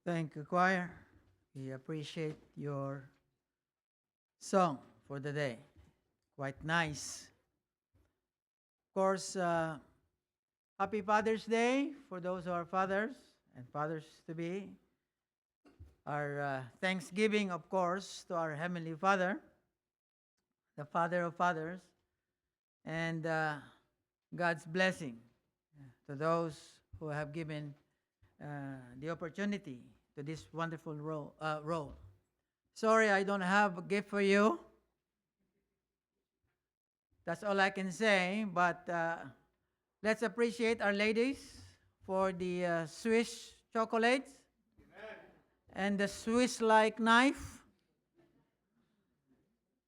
Thank you, choir. We appreciate your song for the day. Quite nice. Of course, happy Father's Day for those who are fathers and fathers to be. Our thanksgiving, of course, to our Heavenly Father, the Father of fathers, and God's blessing to those who have given the opportunity to this wonderful role. Sorry, I don't have a gift for you. That's all I can say. But let's appreciate our ladies for the Swiss chocolates and the Swiss-like knife.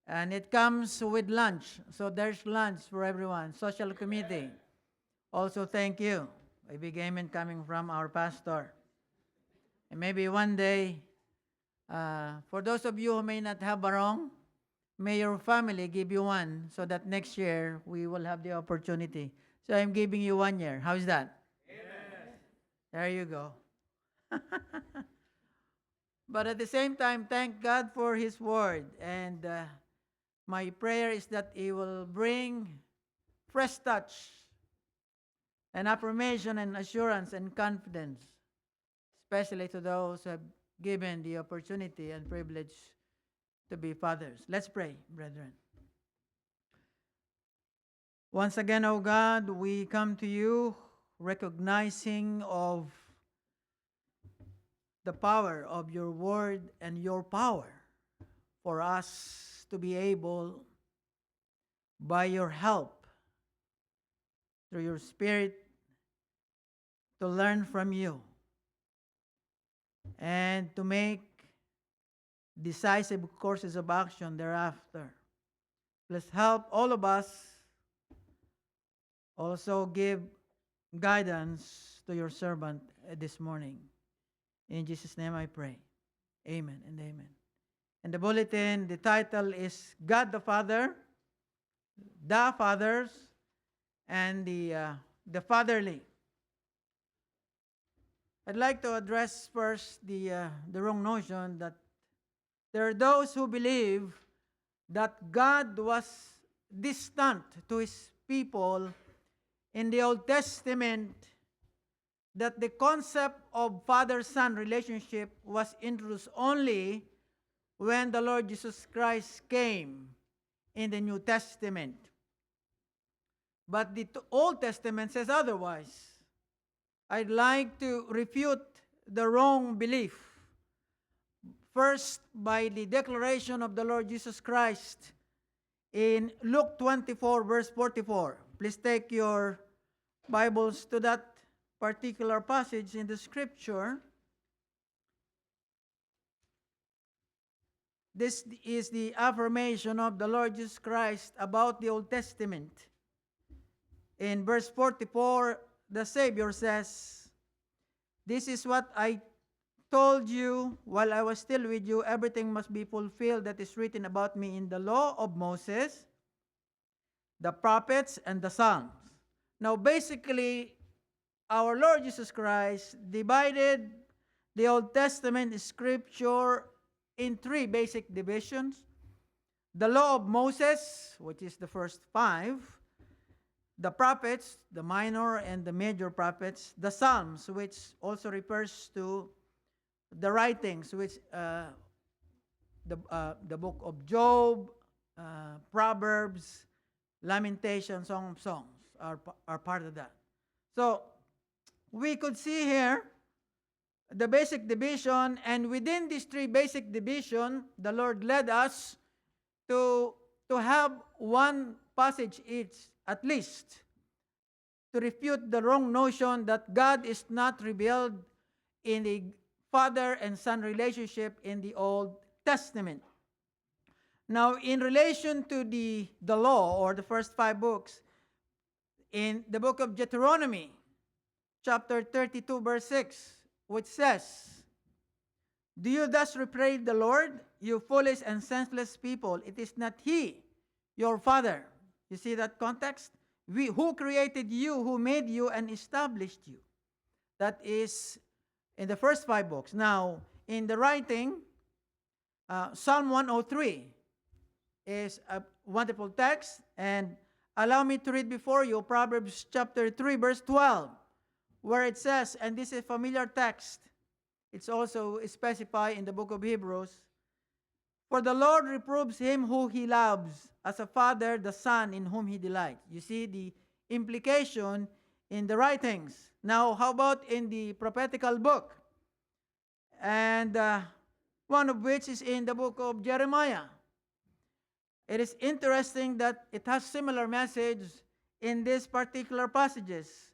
And it comes with lunch. So there's lunch for everyone. Social committee. Also, thank you. A big amen coming from our pastor. And maybe one day, for those of you who may not have barong, may your family give you one so that next year we will have the opportunity. So I'm giving you 1 year. How's that? Amen. There you go. But at the same time, thank God for His word. And my prayer is that He will bring fresh touch and affirmation and assurance and confidence, especially to those who have given the opportunity and privilege to be fathers. Let's pray, brethren. Once again, O God, we come to you recognizing of the power of your word and your power for us to be able, by your help, through your Spirit, to learn from you and to make decisive courses of action thereafter. Please help all of us also give guidance to your servant this morning. In Jesus' name I pray. Amen and amen. And the bulletin, the title is God the Father, the Fathers, and the Fatherly. I'd like to address first the wrong notion that there are those who believe that God was distant to His people in the Old Testament, that the concept of father-son relationship was introduced only when the Lord Jesus Christ came in the New Testament. But the Old Testament says otherwise. I'd like to refute the wrong belief. First, by the declaration of the Lord Jesus Christ in Luke 24, verse 44. Please take your Bibles to that particular passage in the scripture. This is the affirmation of the Lord Jesus Christ about the Old Testament. In verse 44, the Savior says, "This is what I told you while I was still with you. Everything must be fulfilled that is written about me in the law of Moses, the prophets, and the Psalms." Now, basically, our Lord Jesus Christ divided the Old Testament scripture in 3 basic divisions. The law of Moses, which is the first 5. The prophets, the minor and the major prophets. The Psalms, which also refers to the writings, which the book of Job, Proverbs, Lamentations, Song of Songs are part of that. So we could see here the basic division, and within these 3 basic division, the Lord led us to have one passage each, at least, to refute the wrong notion that God is not revealed in the father and son relationship in the Old Testament. Now, in relation to the law, or the first 5 books, in the book of Deuteronomy, chapter 32, verse 6, which says, "Do you thus reprove the Lord, you foolish and senseless people? It is not He, your Father." You see that context? Who created you, who made you and established you. That is in the first 5 books. Now, in the writing, Psalm 103 is a wonderful text, and allow me to read before you Proverbs chapter 3, verse 12, where it says, and this is a familiar text, it's also specified in the book of Hebrews, for the Lord reproves him who he loves, as a father the son in whom he delights. You see the implication in the writings. Now, how about in the prophetical book? And one of which is in the book of Jeremiah. It is interesting that it has similar message in these particular passages.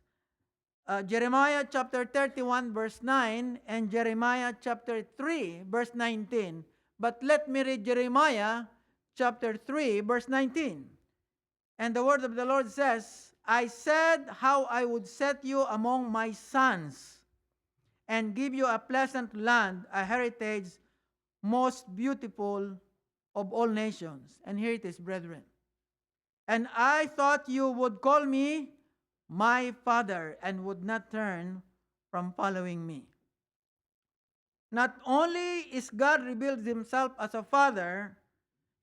Jeremiah chapter 31 verse 9 and Jeremiah chapter 3 verse 19. But let me read Jeremiah chapter 3 verse 19. And the word of the Lord says, I said how I would set you among my sons and give you a pleasant land, a heritage most beautiful of all nations. And here it is, brethren. And I thought you would call me my father and would not turn from following me. Not only is God revealed himself as a father,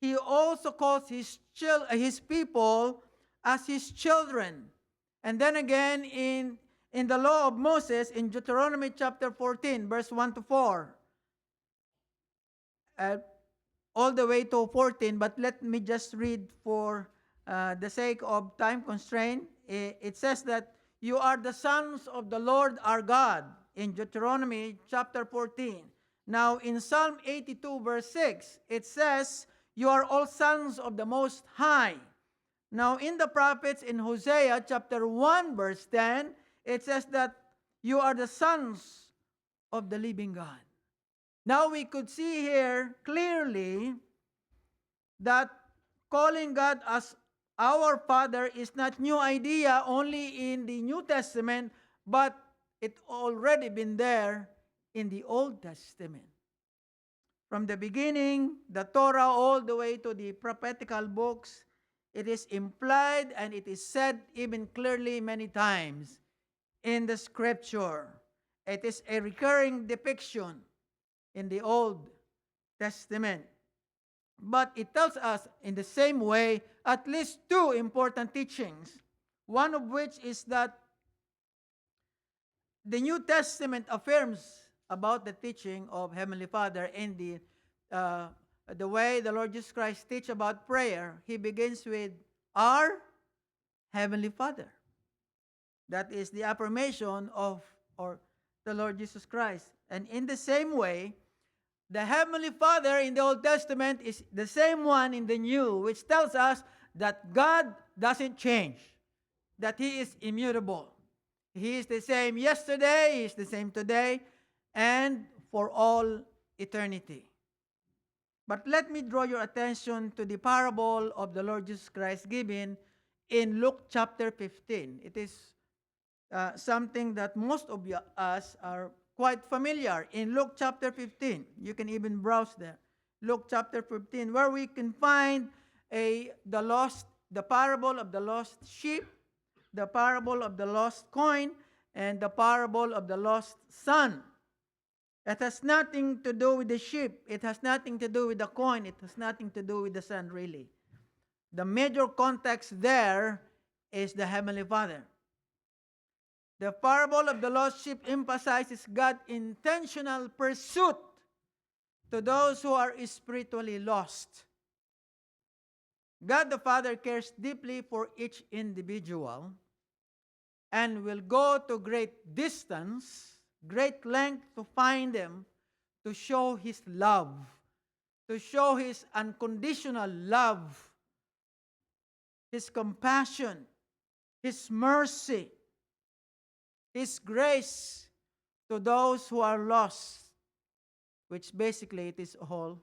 he also calls his people as his children. And then again in the law of Moses, in Deuteronomy chapter 14, verse 1 to 4, all the way to 14, but let me just read for the sake of time constraint. It says that you are the sons of the Lord our God, in Deuteronomy chapter 14. Now in Psalm 82 verse 6, it says, you are all sons of the Most High. Now in the prophets, in Hosea chapter 1 verse 10, it says that you are the sons of the living God. Now we could see here clearly that calling God as our Father is not new idea only in the New Testament, but it already been there in the Old Testament. From the beginning, the Torah, all the way to the prophetical books, it is implied and it is said even clearly many times in the Scripture. It is a recurring depiction in the Old Testament. But it tells us in the same way at least two important teachings. One of which is that the New Testament affirms about the teaching of Heavenly Father in the way the Lord Jesus Christ teach about prayer. He begins with our Heavenly Father. That is the affirmation of the Lord Jesus Christ. And in the same way, the Heavenly Father in the Old Testament is the same one in the New, which tells us that God doesn't change, that He is immutable. He is the same yesterday, He is the same today, and for all eternity. But let me draw your attention to the parable of the Lord Jesus Christ given in Luke chapter 15. It is something that most of us are quite familiar. In Luke chapter 15, you can even browse there. Luke chapter 15, where we can find the parable of the lost sheep, the parable of the lost coin, and the parable of the lost son. It has nothing to do with the sheep. It has nothing to do with the coin. It has nothing to do with the son, really. The major context there is the Heavenly Father. The parable of the lost sheep emphasizes God's intentional pursuit to those who are spiritually lost. God the Father cares deeply for each individual and will go to great distance, great length to find them, to show His love, to show His unconditional love, His compassion, His mercy, His grace to those who are lost, which basically it is all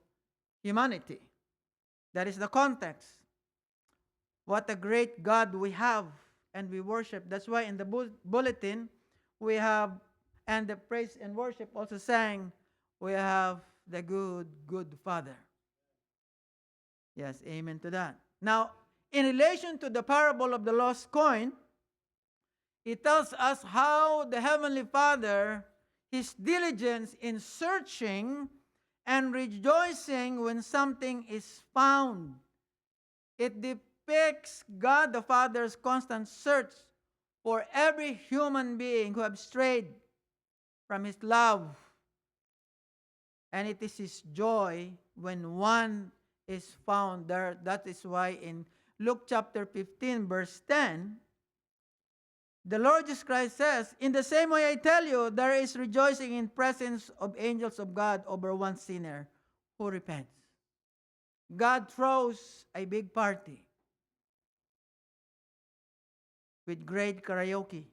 humanity. That is the context. What a great God we have and we worship. That's why in the bulletin we have, and the praise and worship also sang, we have the good, good Father. Yes, amen to that. Now, in relation to the parable of the lost coin, it tells us how the Heavenly Father his diligence in searching, and rejoicing when something is found. It depicts God the Father's constant search for every human being who have strayed from his love. And it is his joy when one is found there. That is why in Luke chapter 15, verse 10, the Lord Jesus Christ says, "In the same way I tell you, there is rejoicing in presence of angels of God over one sinner who repents." God throws a big party with great karaoke.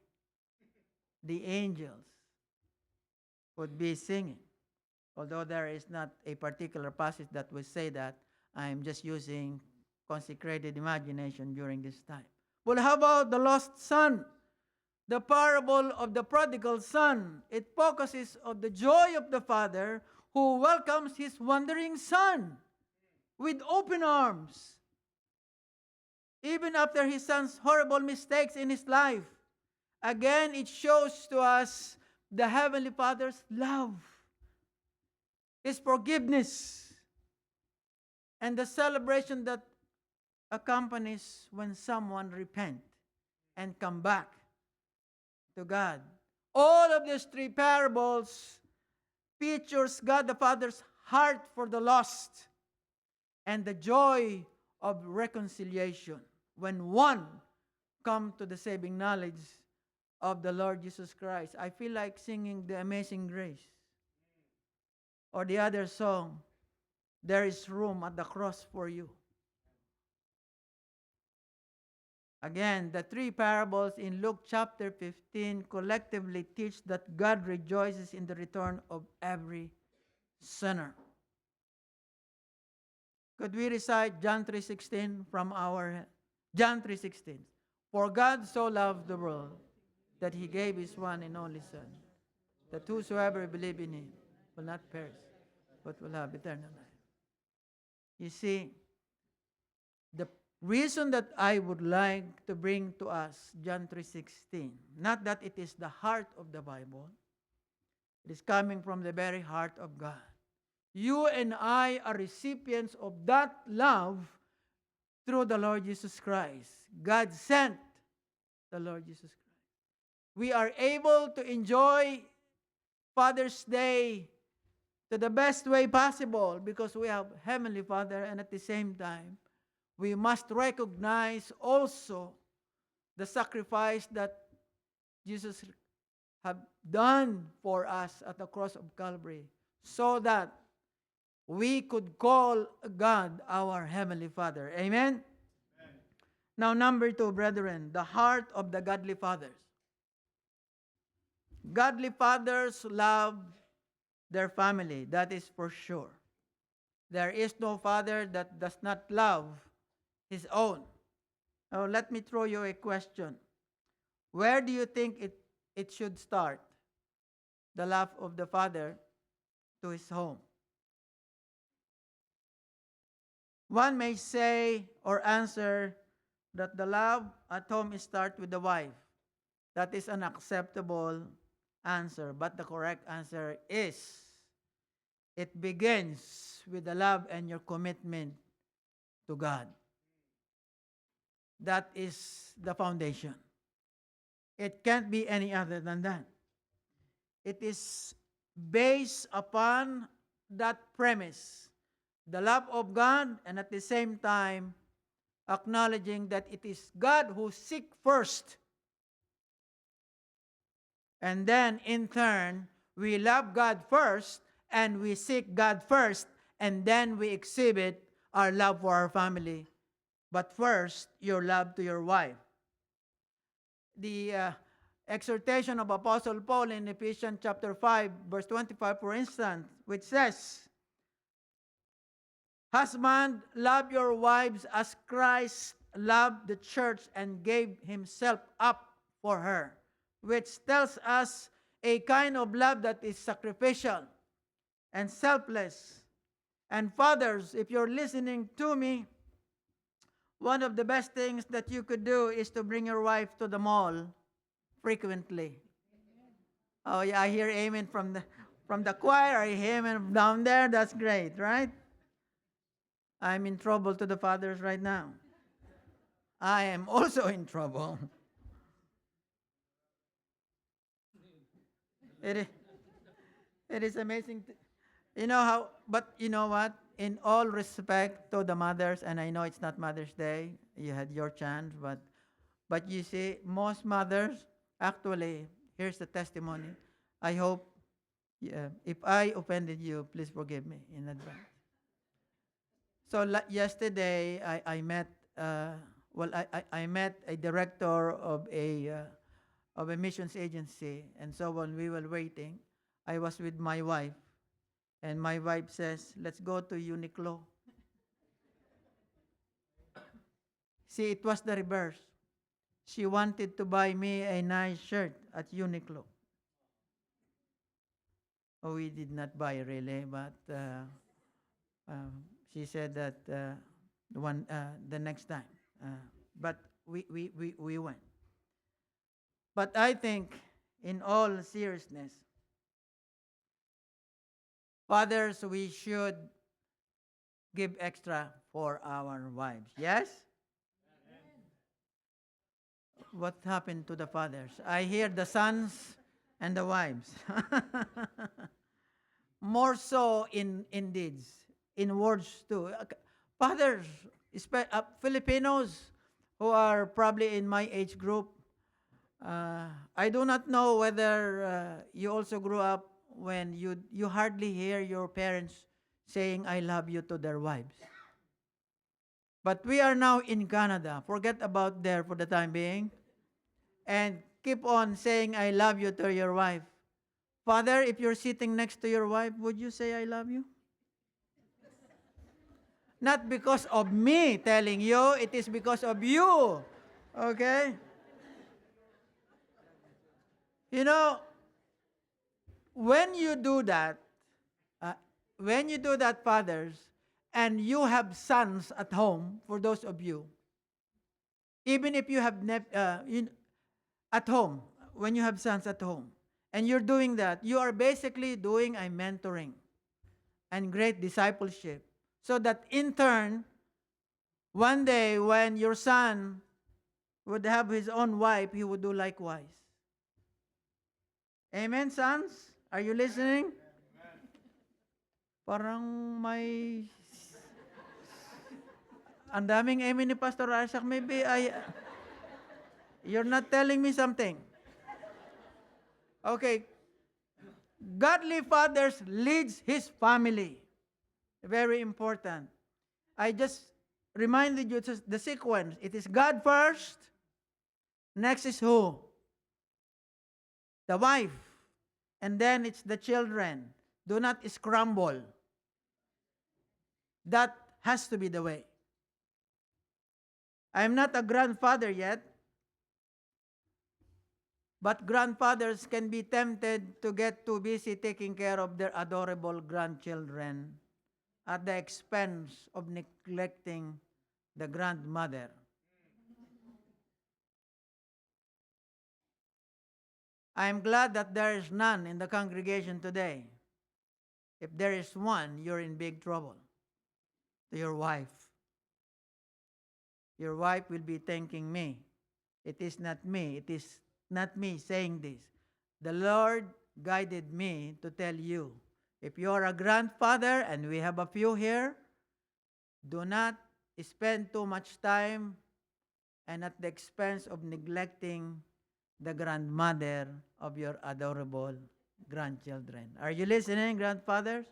The angels would be singing. Although there is not a particular passage that will say that, I am just using consecrated imagination during this time. Well, how about the lost son? The parable of the prodigal son. It focuses on the joy of the father who welcomes his wandering son with open arms, even after his son's horrible mistakes in his life. Again, it shows to us the Heavenly Father's love, his forgiveness, and the celebration that accompanies when someone repent and come back to God. All of these three parables features God the Father's heart for the lost and the joy of reconciliation when one come to the saving knowledge of the Lord Jesus Christ. I feel like singing the Amazing Grace. Or the other song, "There is room at the cross for you." Again, the three parables in Luke chapter 15 collectively teach that God rejoices in the return of every sinner. Could we recite John 3:16 from our John 3:16? "For God so loved the world that he gave his one and only Son, that whosoever believe in him will not perish, but will have eternal life." You see, the reason that I would like to bring to us John 3:16, not that it is the heart of the Bible, it is coming from the very heart of God. You and I are recipients of that love through the Lord Jesus Christ. God sent the Lord Jesus Christ. We are able to enjoy Father's Day to the best way possible because we have Heavenly Father, and at the same time, we must recognize also the sacrifice that Jesus have done for us at the cross of Calvary so that we could call God our Heavenly Father. Amen? Amen. Now, number 2, brethren, the heart of the godly fathers. Godly fathers love their family, that is for sure. There is no father that does not love his own. Now, let me throw you a question. Where do you think it should start? The love of the father to his home. One may say or answer that the love at home starts with the wife. That is an acceptable answer, but the correct answer is it begins with the love and your commitment to God. That is the foundation. It can't be any other than that. It is based upon that premise, the love of God, and at the same time, acknowledging that it is God who seeks first. And then, in turn, we love God first, and we seek God first, and then we exhibit our love for our family. But first, your love to your wife. The exhortation of Apostle Paul in Ephesians chapter 5, verse 25, for instance, which says, "Husband, love your wives as Christ loved the church and gave himself up for her," which tells us a kind of love that is sacrificial and selfless. And fathers, if you're listening to me, one of the best things that you could do is to bring your wife to the mall frequently. Oh, yeah, I hear amen from the choir. I hear amen down there. That's great, right? I'm in trouble to the fathers right now. I am also in trouble. It is, it is amazing. You know how, but you know what? In all respect to the mothers, and I know it's not Mother's Day, you had your chance, but you see, most mothers, actually, here's the testimony. I hope, yeah, if I offended you, please forgive me in advance. So yesterday, I met, well, I met a director of a missions agency, and so when we were waiting, I was with my wife, and my wife says, "Let's go to Uniqlo." See, it was the reverse. She wanted to buy me a nice shirt at Uniqlo. Oh, we did not buy really, but she said that the next time. But we went. But I think, in all seriousness, fathers, we should give extra for our wives. Yes? What happened to the fathers? I hear the sons and the wives. More so in deeds, in words too. Fathers, Filipinos who are probably in my age group, I do not know whether you also grew up when you hardly hear your parents saying "I love you" to their wives. But we are now in Canada. Forget about there for the time being. And keep on saying "I love you" to your wife. Father, if you're sitting next to your wife, would you say "I love you"? Not because of me telling you, it is because of you. Okay? You know, when you do that, uh, fathers, and you have sons at home, for those of you, even if you have at home, when you have sons at home, and you're doing that, you are basically doing a mentoring and great discipleship. So that in turn, one day when your son would have his own wife, he would do likewise. Amen, sons? Are you listening? Parang may... Ang daming amen ni Pastor Isaac. Maybe you're not telling me something. Okay. Godly fathers leads his family. Very important. I just reminded you the sequence. It is God first. Next is who? The wife. And then it's the children. Do not scramble. That has to be the way. I'm not a grandfather yet, but grandfathers can be tempted to get too busy taking care of their adorable grandchildren at the expense of neglecting the grandmother. I am glad that there is none in the congregation today. If there is one, you're in big trouble. To your wife. Your wife will be thanking me. It is not me. It is not me saying this. The Lord guided me to tell you. If you are a grandfather, and we have a few here, do not spend too much time and at the expense of neglecting the grandmother of your adorable grandchildren. Are you listening, grandfathers?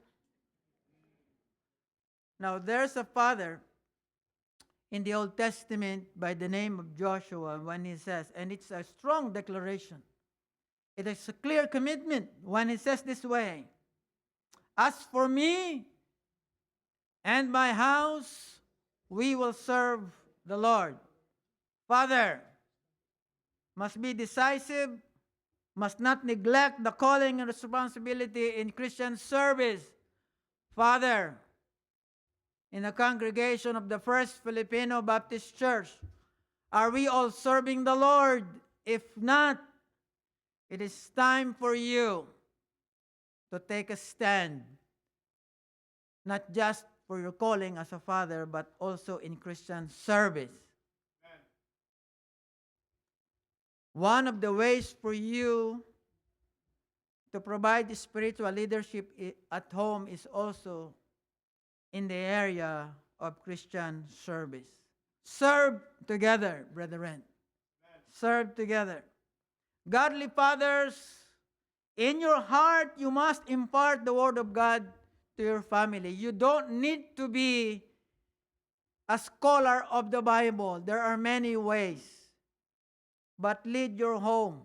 Now, there's a father in the Old Testament by the name of Joshua when he says, and it's a strong declaration. It is a clear commitment when he says this way, "As for me and my house, we will serve the Lord." Father must be decisive, must not neglect the calling and responsibility in Christian service. Father, in the congregation of the First Filipino Baptist Church, are we all serving the Lord? If not, It is time for you to take a stand, not just for your calling as a father, but also in Christian service. One of the ways for you to provide spiritual leadership at home is also in the area of Christian service. Serve together, brethren. Serve together. Godly fathers, in your heart, you must impart the Word of God to your family. You don't need to be a scholar of the Bible. There are many ways. But lead your home.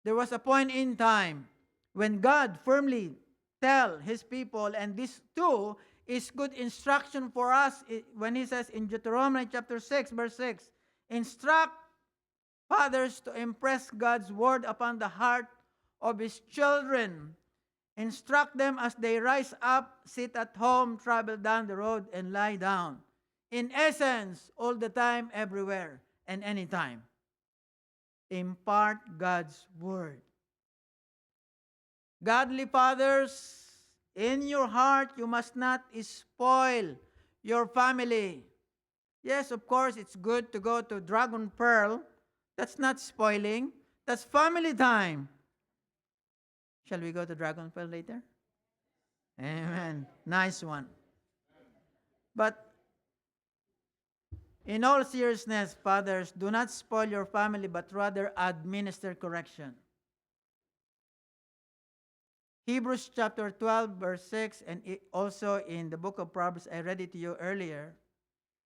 There was a point in time when God firmly tell His people, and this too is good instruction for us when He says in Deuteronomy chapter 6, verse 6, instruct fathers to impress God's word upon the heart of His children. Instruct them as they rise up, sit at home, travel down the road, and lie down. In essence, all the time, everywhere, and anytime. Impart God's word. Godly fathers, in your heart, you must not spoil your family. Yes, of course, it's good to go to Dragon Pearl. That's not spoiling. That's family time. Shall we go to Dragon Pearl later? Amen. Nice one. But in all seriousness, fathers, do not spoil your family, but rather administer correction. Hebrews chapter 12, verse 6, and also in the book of Proverbs, I read it to you earlier,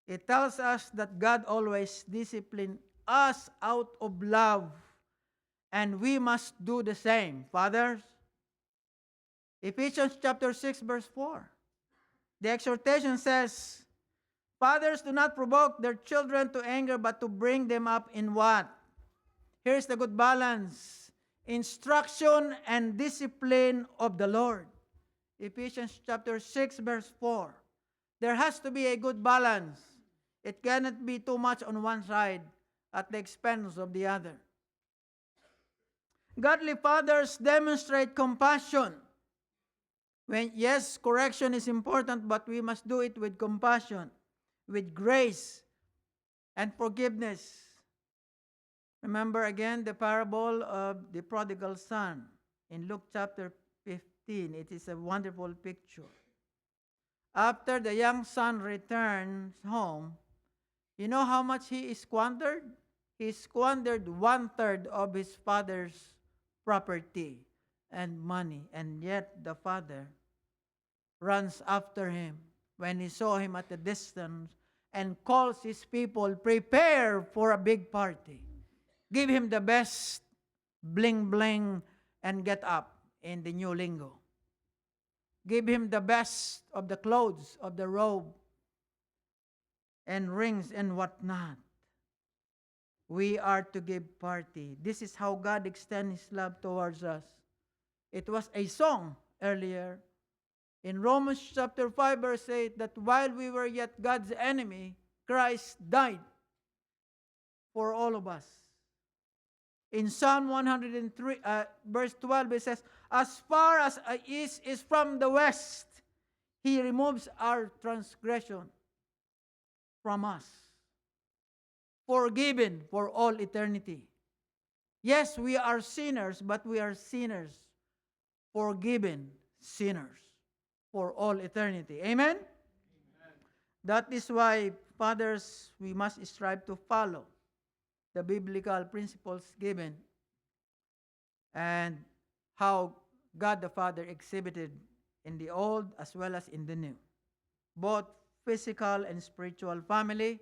it tells us that God always disciplines us out of love, and we must do the same. Fathers, Ephesians chapter 6, verse 4, the exhortation says, fathers, do not provoke their children to anger, but to bring them up in what? Here's the good balance. Instruction and discipline of the Lord. Ephesians chapter 6, verse 4. There has to be a good balance. It cannot be too much on one side at the expense of the other. Godly fathers demonstrate compassion. Yes, correction is important, but we must do it with compassion, with grace, and forgiveness. Remember again the parable of the prodigal son in Luke chapter 15. It is a wonderful picture. After the young son returns home, you know how much he squandered? He squandered 1/3 of his father's property and money, and yet the father runs after him when he saw him at a distance and calls his people, prepare for a big party. Give him the best bling bling and get up in the new lingo. Give him the best of the clothes, of the robe, and rings and whatnot. We are to give party. This is how God extends His love towards us. It was a song earlier in Romans chapter 5, verse 8, that while we were yet God's enemy, Christ died for all of us. In Psalm 103, verse 12, it says, as far as east is from the west, He removes our transgression from us. Forgiven for all eternity. Yes, we are sinners, but we are sinners, forgiven sinners for all eternity. Amen? Amen. That is why, fathers, we must strive to follow the biblical principles given and how God the Father exhibited in the Old as well as in the New. Both physical and spiritual family,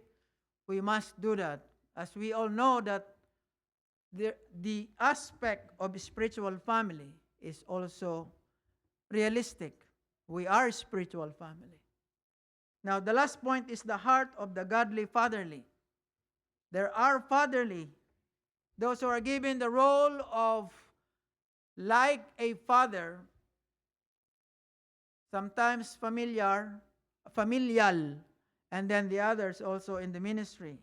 we must do that. As we all know that the aspect of spiritual family is also realistic. We are a spiritual family. Now, the last point is the heart of the godly fatherly. There are fatherly, those who are given the role of like a father, sometimes familial, and then the others also in the ministry.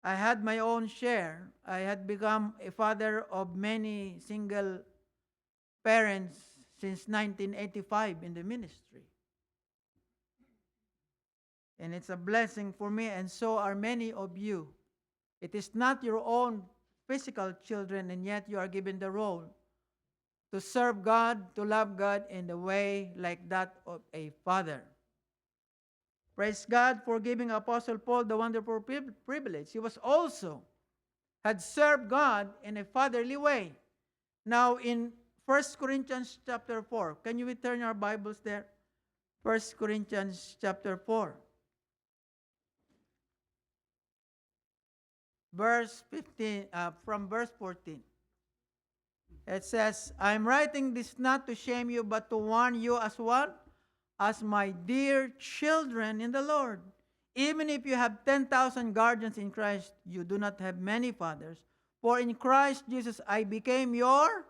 I had my own share. I had become a father of many single parents since 1985 in the ministry. And it's a blessing for me, and so are many of you. It is not your own physical children, and yet you are given the role to serve God, to love God in the way like that of a father. Praise God for giving Apostle Paul the wonderful privilege. He was also had served God in a fatherly way. Now in 1 Corinthians chapter 4, can you turn your Bibles there? 1 Corinthians chapter 4. Verse 15, from verse 14. It says, I'm writing this not to shame you, but to warn you as what? As my dear children in the Lord. Even if you have 10,000 guardians in Christ, you do not have many fathers. For in Christ Jesus I became your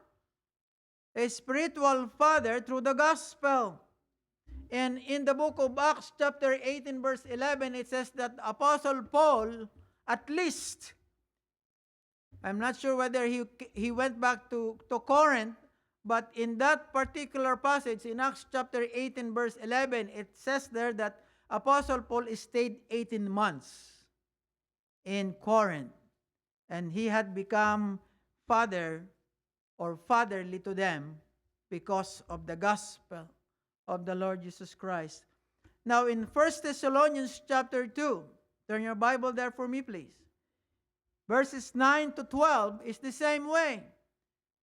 spiritual father through the gospel. And in the book of Acts chapter 18 verse 11, it says that Apostle Paul, at least, I'm not sure whether he went back to Corinth, but in that particular passage, in Acts chapter 18 verse 11, it says there that Apostle Paul stayed 18 months in Corinth. And he had become father or fatherly to them because of the gospel of the Lord Jesus Christ. Now in 1 Thessalonians chapter 2, turn your Bible there for me, please. Verses 9 to 12 is the same way.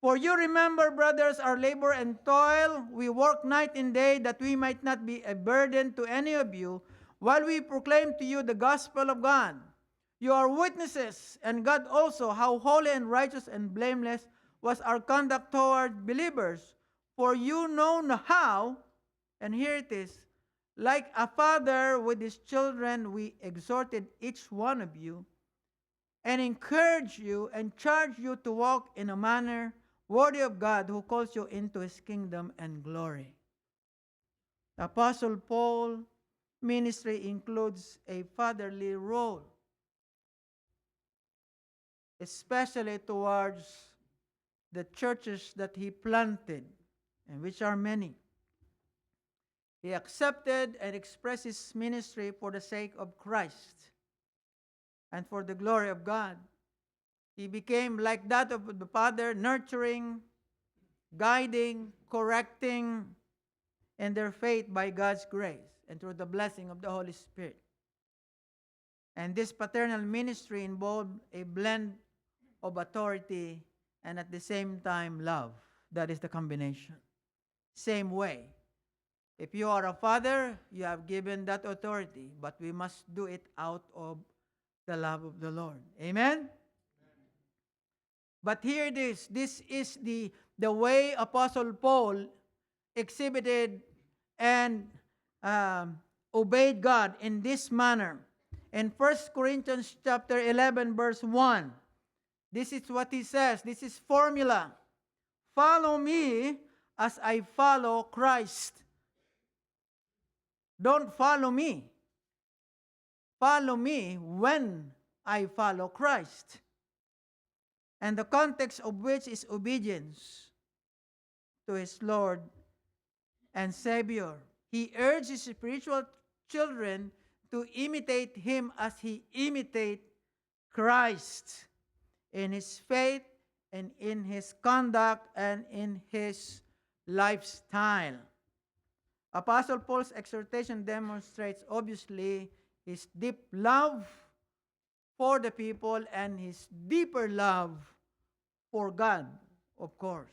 For you remember, brothers, our labor and toil. We work night and day that we might not be a burden to any of you while we proclaim to you the gospel of God. You are witnesses, and God also, how holy and righteous and blameless was our conduct toward believers. For you know how, and here it is, like a father with his children, we exhorted each one of you and encourage you and charge you to walk in a manner worthy of God who calls you into his kingdom and glory. The Apostle Paul ministry includes a fatherly role, especially towards the churches that he planted, and which are many. He accepted and expressed his ministry for the sake of Christ and for the glory of God. He became like that of the Father, nurturing, guiding, correcting in their faith by God's grace and through the blessing of the Holy Spirit. And this paternal ministry involved a blend of authority and at the same time love. That is the combination. Same way. If you are a father, you have given that authority, but we must do it out of the love of the Lord. Amen? But here it is. This is the way Apostle Paul exhibited and obeyed God in this manner. In 1 Corinthians chapter 11, verse 1, this is what he says. This is formula. Follow me as I follow Christ. Don't follow me. Follow me when I follow Christ. And the context of which is obedience to his Lord and Savior. He urged his spiritual children to imitate him as he imitated Christ in his faith and in his conduct and in his lifestyle. Apostle Paul's exhortation demonstrates obviously his deep love for the people and his deeper love for God, of course.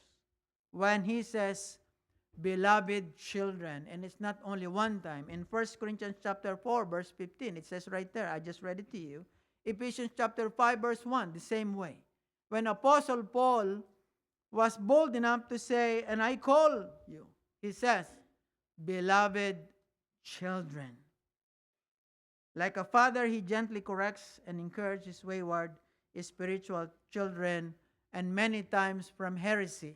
When he says, beloved children, and it's not only one time. In 1 Corinthians chapter 4, verse 15, it says right there, I just read it to you. Ephesians chapter 5, verse 1, the same way. When Apostle Paul was bold enough to say, and I call you, he says, beloved children. Like a father, he gently corrects and encourages wayward spiritual children, and many times from heresy,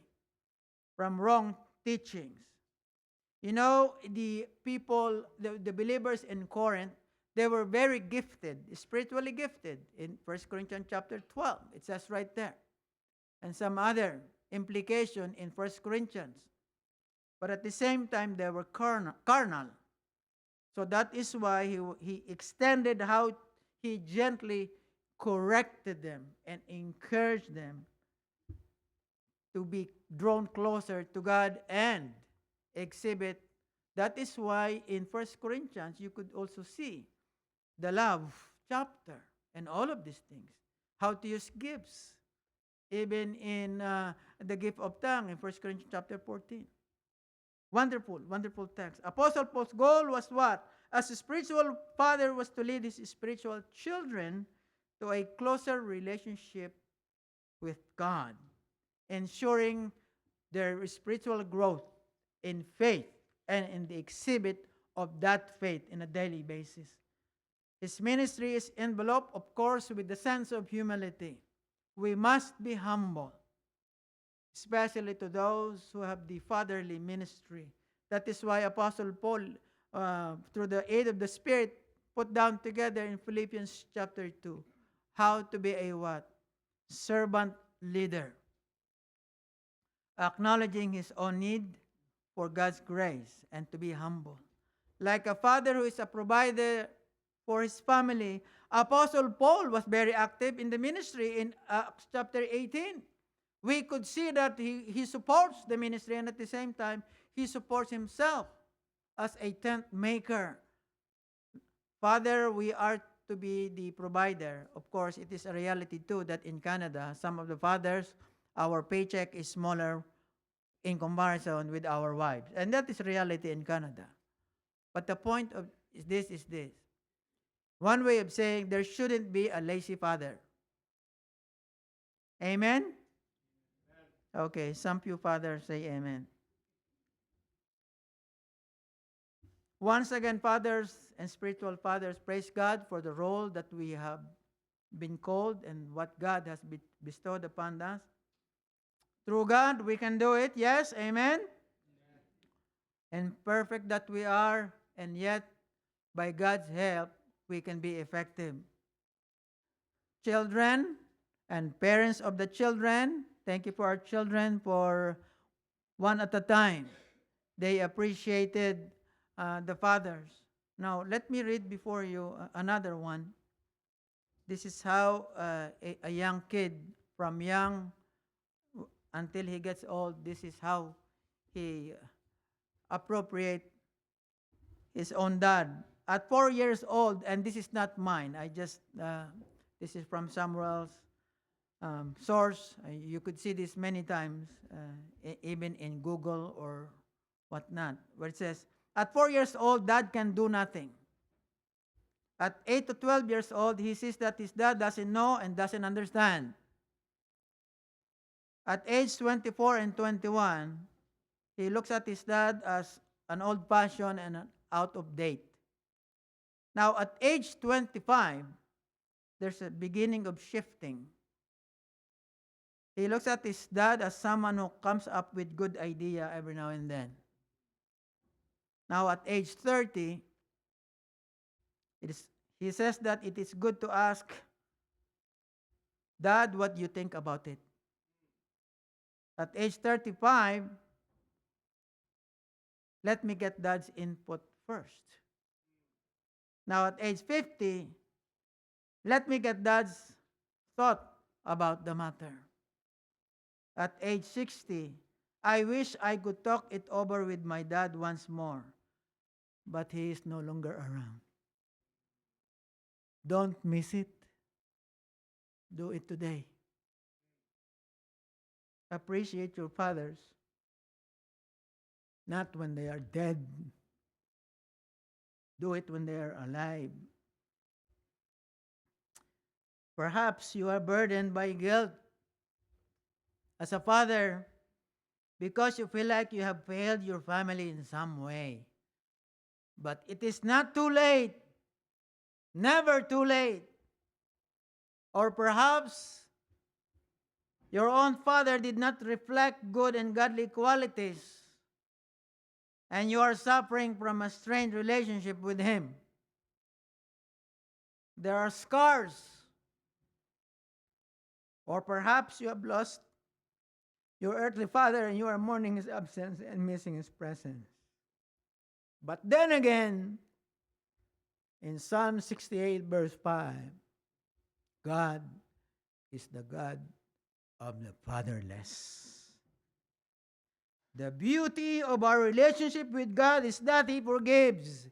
from wrong teachings. You know, the people, the believers in Corinth, They were very gifted, spiritually gifted. In 1 Corinthians chapter 12, it says right there. And some other implication in 1 Corinthians. But at the same time, they were carnal. So that is why he extended how he gently corrected them and encouraged them to be drawn closer to God and exhibit. That is why in 1 Corinthians, you could also see the love chapter and all of these things. How to use gifts. Even in the gift of tongue in 1 Corinthians chapter 14. Wonderful, wonderful text. Apostle Paul's goal was what? As a spiritual father was to lead his spiritual children to a closer relationship with God, ensuring their spiritual growth in faith and in the exhibit of that faith in a daily basis. His ministry is enveloped, of course, with the sense of humility. We must be humble, especially to those who have the fatherly ministry. That is why Apostle Paul, through the aid of the Spirit, put down together in Philippians chapter 2, how to be a what? Servant leader. Acknowledging his own need for God's grace and to be humble. Like a father who is a provider for his family, Apostle Paul was very active in the ministry in Acts chapter 18. We could see that he supports the ministry, and at the same time, he supports himself as a tent maker. Father, we are to be the provider. Of course, it is a reality too that in Canada, some of the fathers, our paycheck is smaller in comparison with our wives. And that is reality in Canada. But the point of this is this. One way of saying there shouldn't be a lazy father. Amen? Okay, some few fathers say amen. Once again, fathers and spiritual fathers, praise God for the role that we have been called and what God has bestowed upon us. Through God, we can do it. Yes, amen? And perfect that we are, and yet, by God's help, we can be effective. Children and parents of the children, thank you for our children for one at a time. They appreciated the fathers. Now, let me read before you another one. This is how a young kid, from young until he gets old, this is how he appropriate his own dad. At 4 years old, and this is not mine, this is from Samuel's source. You could see this many times, even in Google or whatnot, where it says, at 4 years old, dad can do nothing. At 8 to 12 years old, he sees that his dad doesn't know and doesn't understand. At age 24 and 21, he looks at his dad as an old-fashioned and an out of date. Now, at age 25, there's a beginning of shifting. He looks at his dad as someone who comes up with good idea every now and then. Now, at age 30, he says that it is good to ask, Dad, what do you think about it? At age 35, let me get Dad's input first. Now, at age 50, let me get Dad's thought about the matter. At age 60, I wish I could talk it over with my dad once more, but he is no longer around. Don't miss it. Do it today. Appreciate your fathers, not when they are dead. Do it when they are alive. Perhaps you are burdened by guilt as a father because you feel like you have failed your family in some way. But it is not too late. Never too late. Or perhaps your own father did not reflect good and godly qualities, and you are suffering from a strained relationship with him. There are scars. Or perhaps you have lost your earthly father and you are mourning his absence and missing his presence. But then again, in Psalm 68, verse 5, God is the God of the fatherless. The beauty of our relationship with God is that He forgives.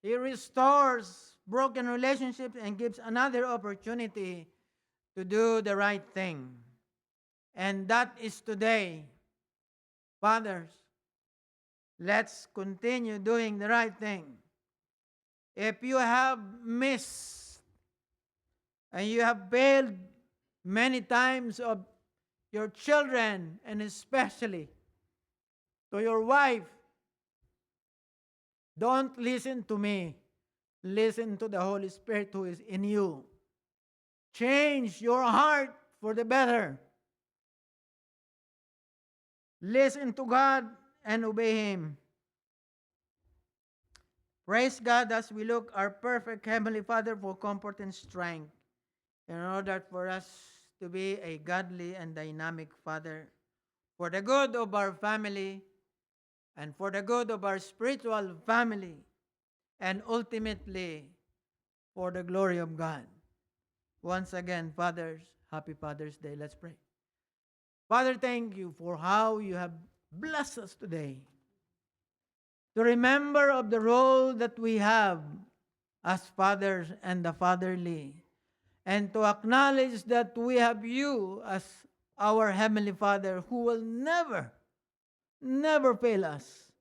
He restores broken relationships and gives another opportunity to do the right thing. And that is today. Fathers, let's continue doing the right thing. If you have missed and you have failed many times of your children and especially to your wife, don't listen to me. Listen to the Holy Spirit who is in you. Change your heart for the better. Listen to God and obey Him. Praise God as we look our perfect Heavenly Father for comfort and strength in order for us to be a godly and dynamic Father for the good of our family and for the good of our spiritual family and ultimately for the glory of God. Once again, fathers, happy Father's Day. Let's pray. Father, thank you for how you have blessed us today to remember of the role that we have as fathers and the fatherly, and to acknowledge that we have you as our Heavenly Father who will never, never fail us.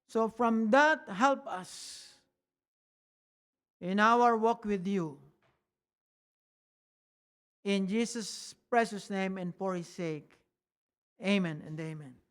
So from that, help us in our walk with you. In Jesus' precious name and for His sake, amen and amen.